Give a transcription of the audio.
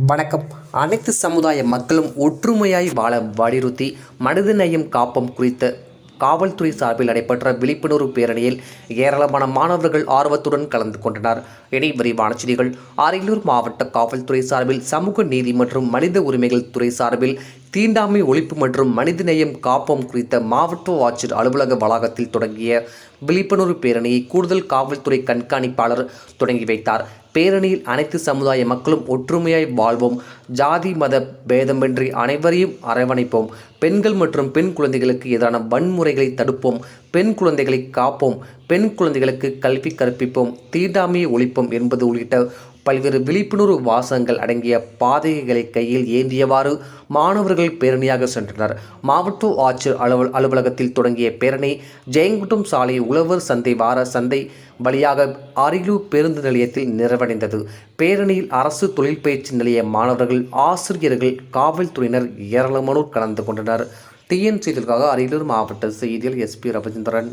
வணக்கம். அனைத்து சமுதாய மக்களும் ஒற்றுமையாய் வாழ வலியுறுத்தி மனிதநேயம் காப்போம் குறித்த காவல்துறை சார்பில் நடைபெற்ற விழிப்புணர்வு பேரணியில் ஏராளமான மாணவர்கள் ஆர்வத்துடன் கலந்து கொண்டனர். இனி விரிவான செய்திகள். அரியலூர் மாவட்ட காவல்துறை சார்பில் சமூக நீதி மற்றும் மனித உரிமைகள் துறை சார்பில் தீண்டாமை ஒழிப்பு மற்றும் மனிதநேயம் காப்போம் குறித்த மாவட்ட ஆட்சியர் அலுவலக வளாகத்தில் தொடங்கிய விழிப்புணர்வு பேரணியை கூடுதல் காவல்துறை கண்காணிப்பாளர் தொடங்கி வைத்தார். பேரணியில் அனைத்து சமுதாய மக்களும் ஒற்றுமையாய் வாழ்வோம், ஜாதி மத பேதமின்றி அனைவரையும் அரவணைப்போம், பெண்கள் மற்றும் பெண் குழந்தைகளுக்கு எதிரான வன்முறைகளை தடுப்போம், பெண் குழந்தைகளை காப்போம், பெண் குழந்தைகளுக்கு கல்வி கற்பிப்போம், தீண்டாமையை ஒழிப்போம் என்பது உள்ளிட்ட பல்வேறு விழிப்புணர்வு வாசகங்கள் அடங்கிய பாதைகளை கையில் ஏந்தியவாறு மாணவர்கள் பேரணியாக சென்றனர். மாவட்ட ஆட்சியர் அலுவலகத்தில் தொடங்கிய பேரணி ஜெயங்குட்டம் சாலை உழவர் சந்தை வார சந்தை வழியாக அரியலூர் பேருந்து நிலையத்தில் நிறைவடைந்தது. பேரணியில் அரசு தொழில் பயிற்சி நிலைய மாணவர்கள், ஆசிரியர்கள், காவல்துறையினர் ஏராளமானோர் கலந்து கொண்டனர். டிஎன் செய்திகளுக்காக அரியலூர் மாவட்ட செய்தியில் எஸ்பி ரவிச்சந்திரன்.